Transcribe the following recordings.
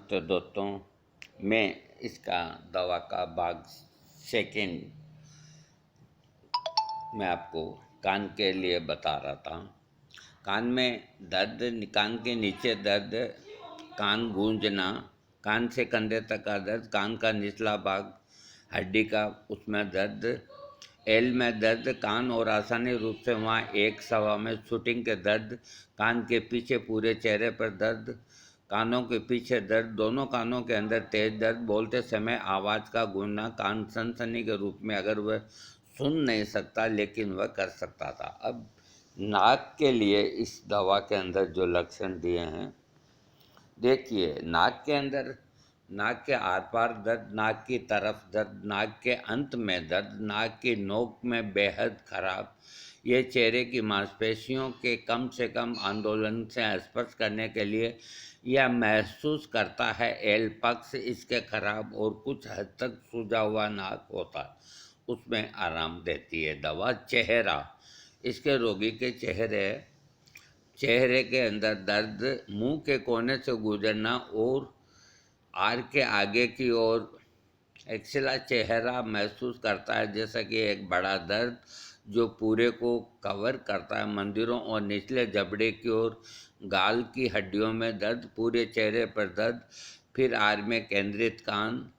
नमस्ते दोस्तों। मैं इसका दवा का भाग सेकंड मैं आपको कान के लिए बता रहा था। कान में दर्द, कान के नीचे दर्द, कान गूंजना, कान से कंधे तक का दर्द, कान का निचला भाग हड्डी का उसमें दर्द, एल में दर्द, कान और आसानी रूप से वहाँ एक सवा में शूटिंग के दर्द, कान के पीछे पूरे चेहरे पर दर्द, कानों के पीछे दर्द, दोनों कानों के अंदर तेज दर्द, बोलते समय आवाज़ का गूंजना, कान सनसनी के रूप में अगर वह सुन नहीं सकता लेकिन वह कर सकता था। अब नाक के लिए इस दवा के अंदर जो लक्षण दिए हैं, देखिए, नाक के अंदर, नाक के आर पार दर्द, नाक की तरफ दर्द, नाक के अंत में दर्द, नाक की नोक में बेहद खराब, ये चेहरे की मांसपेशियों के कम से कम आंदोलन से स्पर्श करने के लिए यह महसूस करता है। एल पक्ष इसके खराब और कुछ हद तक सूजा हुआ नाक होता है, उसमें आराम देती है दवा। चेहरा, इसके रोगी के चेहरे के अंदर दर्द, मुंह के कोने से गुजरना और आर के आगे की ओर एक्सिला चेहरा महसूस करता है जैसा कि एक बड़ा दर्द जो पूरे को कवर करता है। मंदिरों और निचले जबड़े की ओर, गाल की हड्डियों में दर्द, पूरे चेहरे पर दर्द, फिर आर में केंद्रित कान,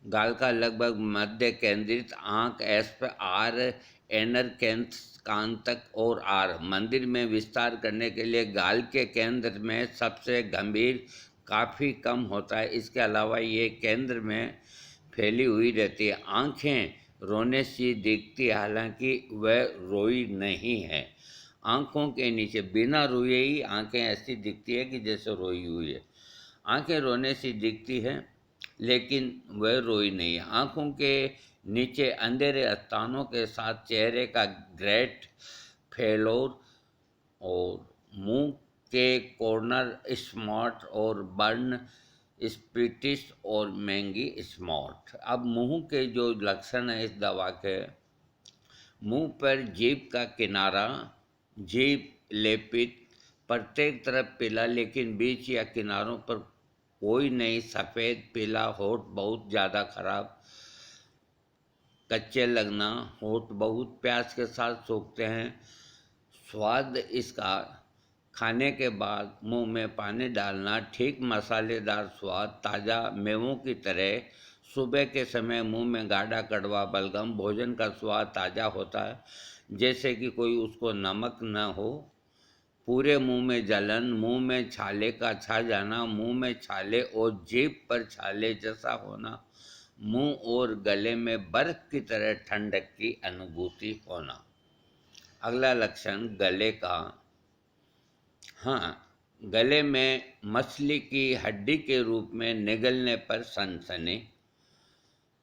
गाल का लगभग मध्य केंद्रित आंख, एस पर आर, एनर केंद्र कान तक और आर, मंदिर में विस्तार करने के लिए गाल के केंद्र में सबसे गंभीर काफ़ी कम होता है। इसके अलावा ये केंद्र में फैली हुई रहती है। आंखें रोने सी दिखती है, हालांकि वह रोई नहीं है। आंखों के नीचे बिना रोए ही आंखें ऐसी दिखती है कि जैसे रोई हुई है। आंखें रोने सी दिखती है लेकिन वह रोई नहीं है। आंखों के नीचे अंधेरे स्थानों के साथ चेहरे का ग्रेट फेलोर और मुंह के कॉर्नर स्मॉट और बर्न स्प्लिटिस और महंगी स्मॉट। अब मुंह के जो लक्षण है इस दवा के, मुंह पर जीभ का किनारा, जीभ लेपित, प्रत्येक तरफ पीला लेकिन बीच या किनारों पर कोई नहीं, सफ़ेद पीला, होठ बहुत ज़्यादा खराब, कच्चे लगना, होठ बहुत प्यास के साथ सूखते हैं। स्वाद इसका, खाने के बाद मुंह में पानी डालना, ठीक मसालेदार स्वाद, ताज़ा मेवों की तरह, सुबह के समय मुंह में गाढ़ा कड़वा बलगम, भोजन का स्वाद ताज़ा होता है जैसे कि कोई उसको नमक न हो, पूरे मुंह में जलन, मुंह में छाले का छा जाना, मुंह में छाले और जीभ पर छाले जैसा होना, मुंह और गले में बर्फ की तरह ठंडक की अनुभूति होना। अगला लक्षण गले का, हाँ, गले में मछली की हड्डी के रूप में निगलने पर सनसनी,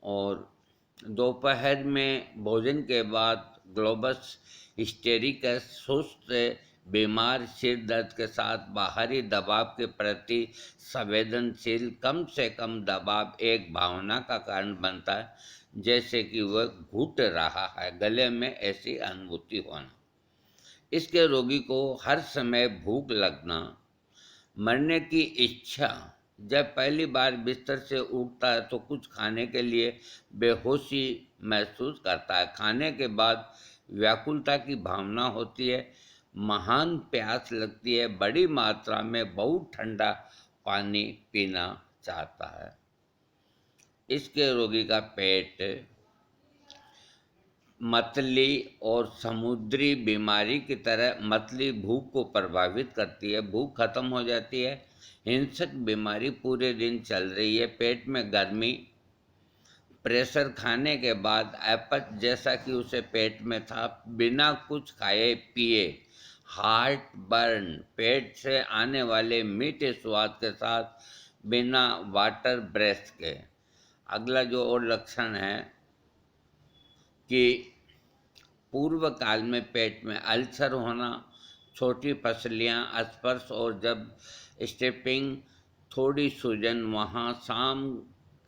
और दोपहर में भोजन के बाद ग्लोबस हिस्टेरिकस, सुस्त, बीमार, सिर दर्द के साथ बाहरी दबाव के प्रति संवेदनशील, कम से कम दबाव एक भावना का कारण बनता है जैसे कि वह घुट रहा है, गले में ऐसी अनुभूति होना। इसके रोगी को हर समय भूख लगना, मरने की इच्छा, जब पहली बार बिस्तर से उठता है तो कुछ खाने के लिए बेहोशी महसूस करता है, खाने के बाद व्याकुलता की भावना होती है, महान प्यास लगती है, बड़ी मात्रा में बहुत ठंडा पानी पीना चाहता है। इसके रोगी का पेट मतली और समुद्री बीमारी की तरह, मतली भूख को प्रभावित करती है, भूख खत्म हो जाती है, हिंसक बीमारी पूरे दिन चल रही है, पेट में गर्मी, प्रेशर, खाने के बाद अपच जैसा कि उसे पेट में था, बिना कुछ खाए पिए, हार्ट बर्न, पेट से आने वाले मीठे स्वाद के साथ बिना वाटर ब्रेथ के। अगला जो और लक्षण है कि पूर्व काल में पेट में अल्सर होना, छोटी पसलियाँ, स्पर्श और जब स्टेपिंग, थोड़ी सूजन, वहाँ शाम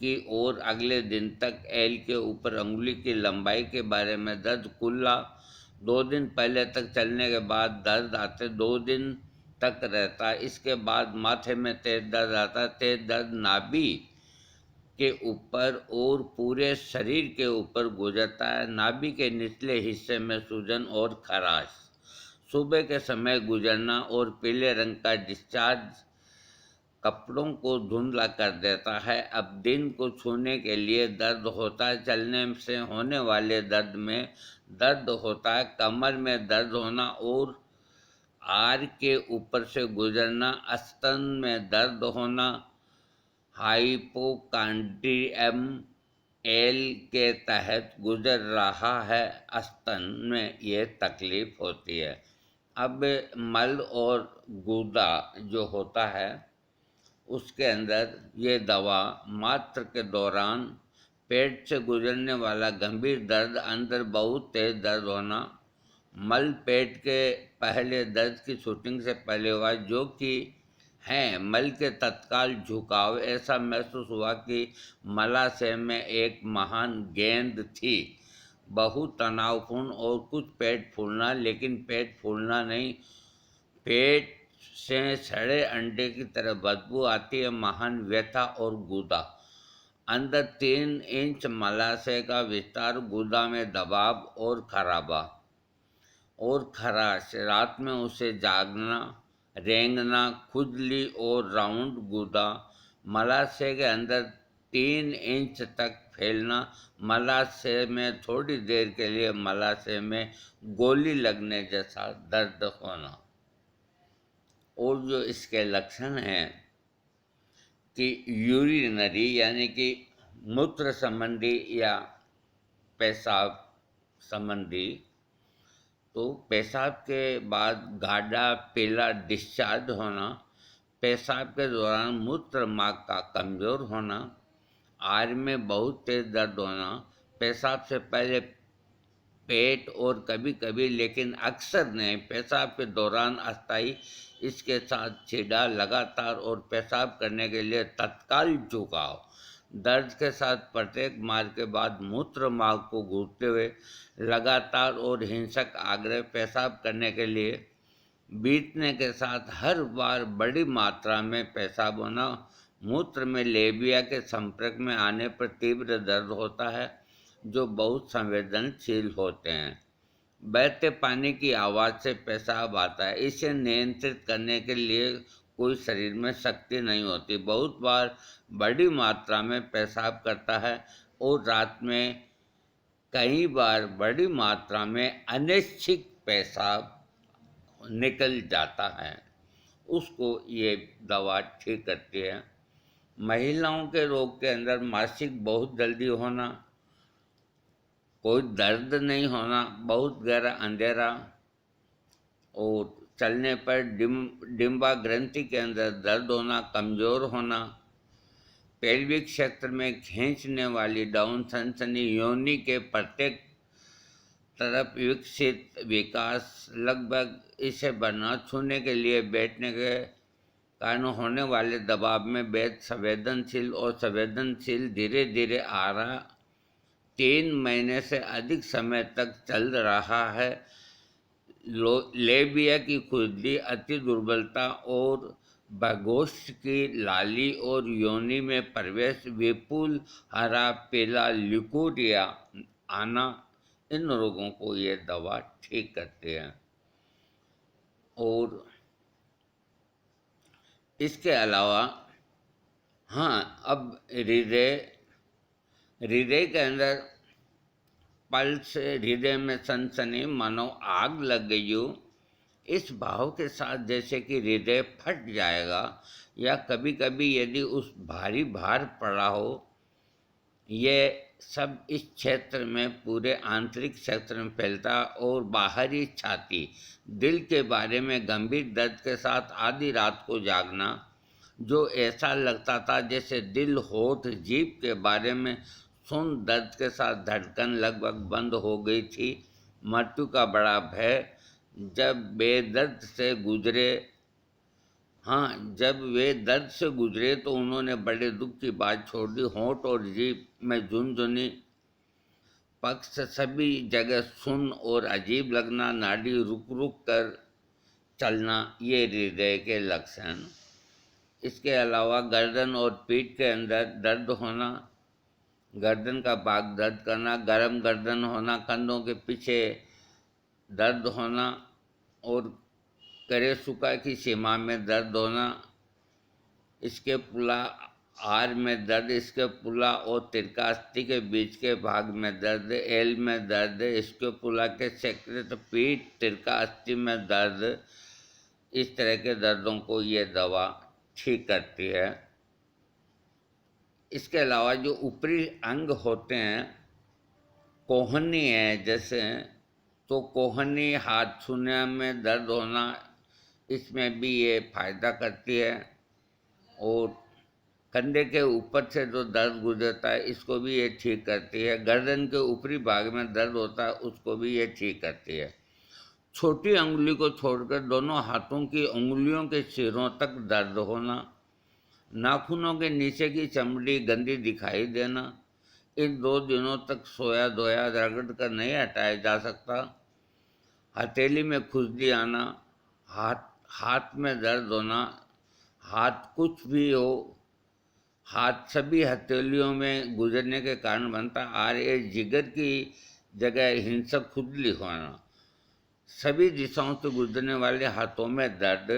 की ओर अगले दिन तक, एल के ऊपर अंगुली की लंबाई के बारे में दर्द, कुल्ला, 2 दिन पहले तक चलने के बाद दर्द आते, 2 दिन तक रहता है। इसके बाद माथे में तेज दर्द आता है। तेज दर्द नाभि के ऊपर और पूरे शरीर के ऊपर गुजरता है। नाभि के निचले हिस्से में सूजन और खराश, सुबह के समय गुजरना और पीले रंग का डिस्चार्ज कपड़ों को धुंधला कर देता है। अब दिन को छूने के लिए दर्द होता है। चलने से होने वाले दर्द में दर्द होता है। कमर में दर्द होना और आर के ऊपर से गुजरना, स्तन में दर्द होना, हाइपोकांड्रियम एल के तहत गुजर रहा है, स्तन में ये तकलीफ होती है। अब मल और गुदा जो होता है उसके अंदर ये दवा मात्र के दौरान पेट से गुजरने वाला गंभीर दर्द, अंदर बहुत तेज दर्द होना, मल पेट के पहले दर्द की शूटिंग से पहले हुआ जो कि हैं मल के तत्काल झुकाव, ऐसा महसूस हुआ कि मलाशय में एक महान गेंद थी, बहुत तनावपूर्ण और कुछ पेट फूलना, लेकिन पेट फूलना नहीं, पेट से सड़े अंडे की तरह बदबू आती है, महान व्यथा और गुदा, अंदर 3 इंच मलाशय का विस्तार, गुदा में दबाव और खराबा और खराश, रात में उसे जागना, रेंगना, खुजली और राउंड गुदा, मलाशय के अंदर 3 इंच तक फैलना, मलाशय में थोड़ी देर के लिए मलाशय में गोली लगने जैसा दर्द होना। और जो इसके लक्षण हैं कि यूरिनरी यानी कि मूत्र संबंधी या पेशाब संबंधी, तो पेशाब के बाद गाढ़ा पीला डिस्चार्ज होना, पेशाब के दौरान मूत्र मार्ग का कमज़ोर होना, आर में बहुत तेज दर्द होना, पेशाब से पहले पेट और कभी कभी लेकिन अक्सर नहीं पेशाब के दौरान अस्थायी, इसके साथ छीड़ा लगातार और पेशाब करने के लिए तत्काल झुकाव, दर्द के साथ प्रत्येक मार्ग के बाद मूत्र मार्ग को घूरते हुए लगातार और हिंसक आग्रह, पेशाब करने के लिए बीतने के साथ हर बार बड़ी मात्रा में पेशाब होना, मूत्र में लेबिया के संपर्क में आने पर तीव्र दर्द होता है जो बहुत संवेदनशील होते हैं। बहते पानी की आवाज़ से पेशाब आता है, इसे नियंत्रित करने के लिए कोई शरीर में शक्ति नहीं होती, बहुत बार बड़ी मात्रा में पेशाब करता है और रात में कई बार बड़ी मात्रा में अनैच्छिक पेशाब निकल जाता है, उसको ये दवा ठीक करती है। महिलाओं के रोग के अंदर मासिक बहुत जल्दी होना, कोई दर्द नहीं होना, बहुत गहरा अंधेरा और चलने पर डिम्बा ग्रंथि के अंदर दर्द होना, कमज़ोर होना, पेल्विक क्षेत्र में खींचने वाली डाउन सनसनी, योनि के प्रत्येक तरफ विकसित विकास, लगभग इसे बढ़ना, छूने के लिए बैठने के कारण होने वाले दबाव में बेहद संवेदनशील और संवेदनशील धीरे धीरे आ रहा, 3 महीने से अधिक समय तक चल रहा है, लेबिया की खुजली, अति दुर्बलता और बगोस्ट की लाली और योनि में प्रवेश, विपुल हरा पीला लिक्यूरिया आना, इन रोगों को ये दवा ठीक करती है। और इसके अलावा हाँ, अब हृदय के अंदर पल्स, हृदय में सनसनी, मानो आग लग गई हो, इस भाव के साथ जैसे कि हृदय फट जाएगा, या कभी कभी यदि उस भारी भार पड़ा हो, ये सब इस क्षेत्र में पूरे आंतरिक क्षेत्र में फैलता, और बाहरी छाती, दिल के बारे में गंभीर दर्द के साथ आधी रात को जागना, जो ऐसा लगता था जैसे दिल, होठ, जीभ के बारे में सुन, दर्द के साथ धड़कन लगभग बंद हो गई थी, मृत्यु का बड़ा भय, जब बेदर्द से गुजरे, हाँ जब वे दर्द से गुजरे तो उन्होंने बड़े दुख की बात छोड़ दी, होंठ और जीभ में झुनझुनी पक्ष, सभी जगह सुन और अजीब लगना, नाड़ी रुक रुक कर चलना, ये हृदय के लक्षण। इसके अलावा गर्दन और पीठ के अंदर दर्द होना, गर्दन का भाग दर्द करना, गरम गर्दन होना, कंधों के पीछे दर्द होना और करेसुका की सीमा में दर्द होना, इसके पुला आर में दर्द, इसके पुला और तिरकास्थि के बीच के भाग में दर्द, एल में दर्द, इसके पुला के सेकृत पीठ, तिरकास्थि में दर्द, इस तरह के दर्दों को ये दवा ठीक करती है। इसके अलावा जो ऊपरी अंग होते हैं, कोहनी है जैसे, तो कोहनी हाथ छूने में दर्द होना, इसमें भी ये फायदा करती है। और कंधे के ऊपर से जो दर्द गुजरता है, इसको भी ये ठीक करती है। गर्दन के ऊपरी भाग में दर्द होता है, उसको भी ये ठीक करती है। छोटी अंगुली को छोड़कर दोनों हाथों की उंगलियों के सिरों तक दर्द होना, नाखूनों के नीचे की चमड़ी गंदी दिखाई देना, इन 2 दिनों तक सोया धोया रगड़ कर नहीं हटाया जा सकता। हथेली में खुजली आना, हाथ में दर्द होना, हाथ कुछ भी हो, हाथ सभी हथेलियों में गुजरने के कारण बनता। जिगर की जगह हिंसक खुजली होना, सभी दिशाओं से गुजरने वाले हाथों में दर्द,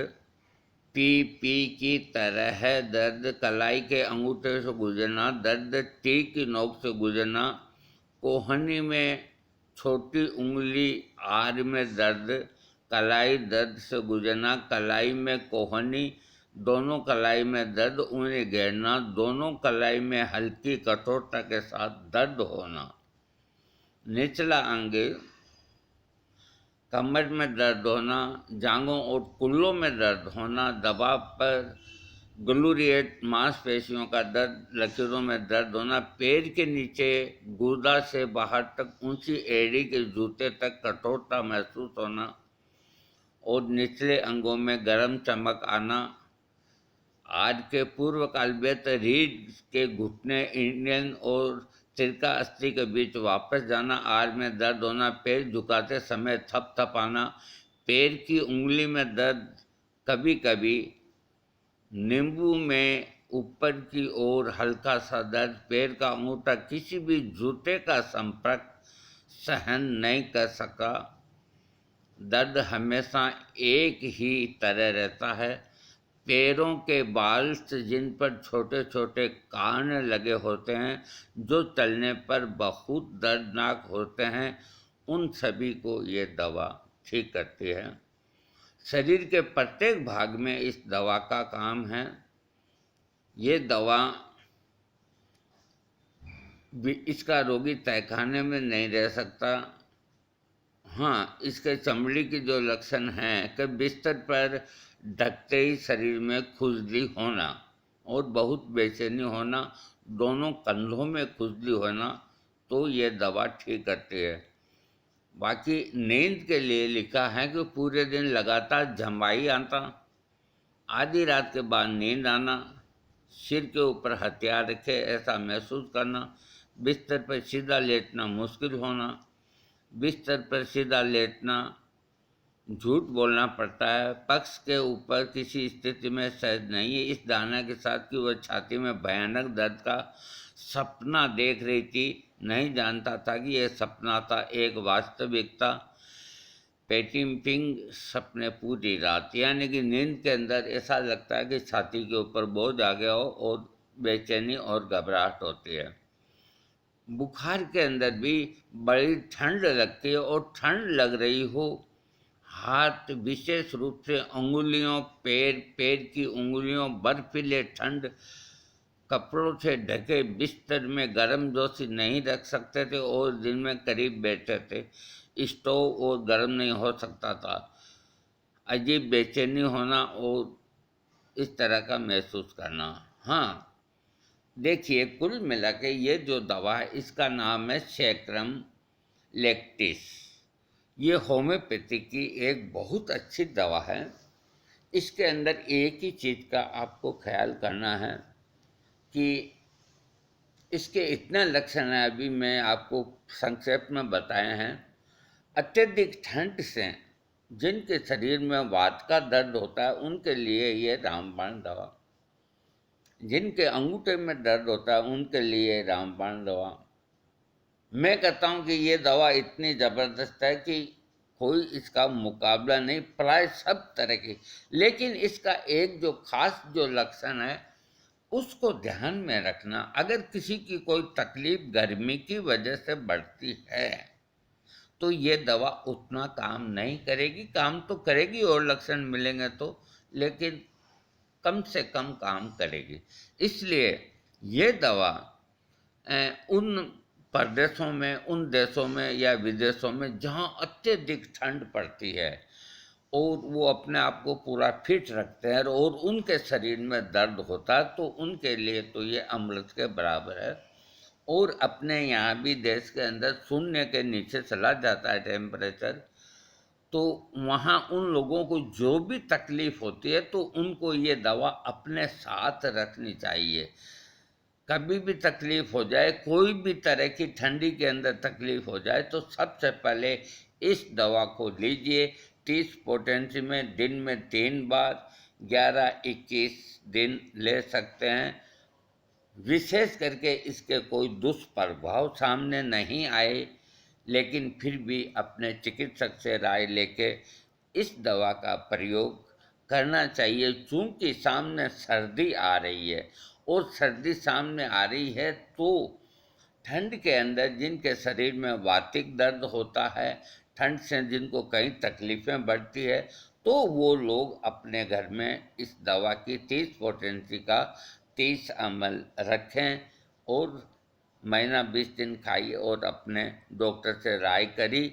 पी की तरह दर्द, कलाई के अंगूठे से गुजरना, दर्द टी की नोक से गुजरना, कोहनी में छोटी उंगली आर में दर्द, कलाई दर्द से गुजरना, कलाई में कोहनी, दोनों कलाई में दर्द, उन्हें घेरना, दोनों कलाई में हल्की कठोरता के साथ दर्द होना, निचला अंग, कमर में दर्द होना, जांघों और कुल्लों में दर्द होना, दबाव पर ग्लूरिएट मांसपेशियों का दर्द, लकीरों में दर्द होना, पैर के नीचे गुर्दा से बाहर तक ऊंची एड़ी के जूते तक कठोरता महसूस होना और निचले अंगों में गर्म चमक आना। आज के पूर्व काल में रीढ़ के घुटने, इंडियन और सिरका अस्थि के बीच वापस जाना, आर में दर्द होना, पैर झुकाते समय थप आना, पैर की उंगली में दर्द, कभी कभी नींबू में ऊपर की ओर हल्का सा दर्द, पैर का अंगूठा किसी भी जूते का संपर्क सहन नहीं कर सका, दर्द हमेशा एक ही तरह रहता है, पैरों के बाल जिन पर छोटे छोटे कान लगे होते हैं, जो चलने पर बहुत दर्दनाक होते हैं, उन सभी को ये दवा ठीक करती है। शरीर के प्रत्येक भाग में इस दवा का काम है। ये दवा इसका रोगी तहखाने में नहीं रह सकता। हाँ, इसके चमड़ी की जो लक्षण हैं कि बिस्तर पर ढकते ही शरीर में खुजली होना और बहुत बेचैनी होना, दोनों कंधों में खुजली होना, तो ये दवा ठीक करती है। बाकी नींद के लिए लिखा है कि पूरे दिन लगातार झंबाई आता, आधी रात के बाद नींद आना, सिर के ऊपर हथियार रखे ऐसा महसूस करना, बिस्तर पर सीधा लेटना मुश्किल होना, बिस्तर पर सीधा लेटना, झूठ बोलना पड़ता है, पक्ष के ऊपर किसी स्थिति में सहज नहीं है, इस धारणा के साथ कि वह छाती में भयानक दर्द का सपना देख रही थी, नहीं जानता था कि यह सपना था, एक वास्तविकता, पेटिम्पिंग सपने पूरी रात, यानी कि नींद के अंदर ऐसा लगता है कि छाती के ऊपर बोझ आ गया हो और बेचैनी और घबराहट होती है। बुखार के अंदर भी बड़ी ठंड लगती है और ठंड लग रही हो, हाथ विशेष रूप से अंगुलियों, पैर की उंगलियों बर्फीले ठंड कपड़ों से ढके बिस्तर में गर्म जोशी नहीं रख सकते थे और दिन में करीब बैठे थे, स्टोव और गर्म नहीं हो सकता था, अजीब बेचैनी होना और इस तरह का महसूस करना। हाँ, देखिए, कुल मिला के ये जो दवा है इसका नाम है सैक्रम लेक्टिस। ये होम्योपैथी की एक बहुत अच्छी दवा है। इसके अंदर एक ही चीज़ का आपको ख्याल करना है कि इसके इतने लक्षण हैं, अभी मैं आपको संक्षेप में बताए हैं। अत्यधिक ठंड से जिनके शरीर में वात का दर्द होता है उनके लिए ये रामबाण दवा, जिनके अंगूठे में दर्द होता है उनके लिए रामबाण दवा। मैं कहता हूँ कि ये दवा इतनी ज़बरदस्त है कि कोई इसका मुकाबला नहीं, प्राय सब तरह की। लेकिन इसका एक जो खास जो लक्षण है उसको ध्यान में रखना। अगर किसी की कोई तकलीफ गर्मी की वजह से बढ़ती है तो ये दवा उतना काम नहीं करेगी। काम तो करेगी और लक्षण मिलेंगे तो, लेकिन कम से कम काम करेगी। इसलिए ये दवा उन प्रदेशों में, उन देशों में या विदेशों में जहाँ अत्यधिक ठंड पड़ती है और वो अपने आप को पूरा फिट रखते हैं और उनके शरीर में दर्द होता है, तो उनके लिए तो ये अमृत के बराबर है। और अपने यहाँ भी देश के अंदर शून्य के नीचे चला जाता है टेम्परेचर, तो वहाँ उन लोगों को जो भी तकलीफ होती है तो उनको ये दवा अपने साथ रखनी चाहिए। कभी भी तकलीफ हो जाए, कोई भी तरह की ठंडी के अंदर तकलीफ हो जाए, तो सबसे पहले इस दवा को लीजिए। 30 पोटेंसी में दिन में 3 बार 11-21 दिन ले सकते हैं। विशेष करके इसके कोई दुष्प्रभाव सामने नहीं आए, लेकिन फिर भी अपने चिकित्सक से राय लेके इस दवा का प्रयोग करना चाहिए। चूँकि सामने सर्दी आ रही है और सर्दी सामने आ रही है तो ठंड के अंदर जिनके शरीर में वातिक दर्द होता है, ठंड से जिनको कई तकलीफ़ें बढ़ती है, तो वो लोग अपने घर में इस दवा की 30 पोटेंसी का 30 ml रखें और महीना 20 दिन खाइए और अपने डॉक्टर से राय करी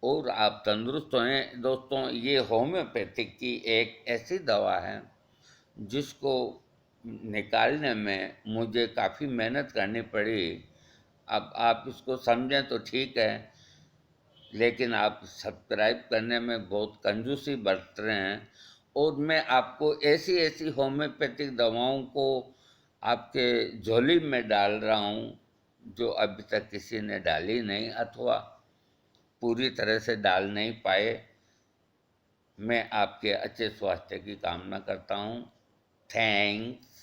और आप तंदुरुस्त हों। दोस्तों, ये होम्योपैथिक की एक ऐसी दवा है जिसको निकालने में मुझे काफ़ी मेहनत करनी पड़ी। अब आप इसको समझें तो ठीक है, लेकिन आप सब्सक्राइब करने में बहुत कंजूसी बरत रहे हैं और मैं आपको ऐसी ऐसी होम्योपैथिक दवाओं को आपके झोली में डाल रहा हूँ जो अभी तक किसी ने डाली नहीं अथवा पूरी तरह से डाल नहीं पाए। मैं आपके अच्छे स्वास्थ्य की कामना करता हूँ। थैंक्स।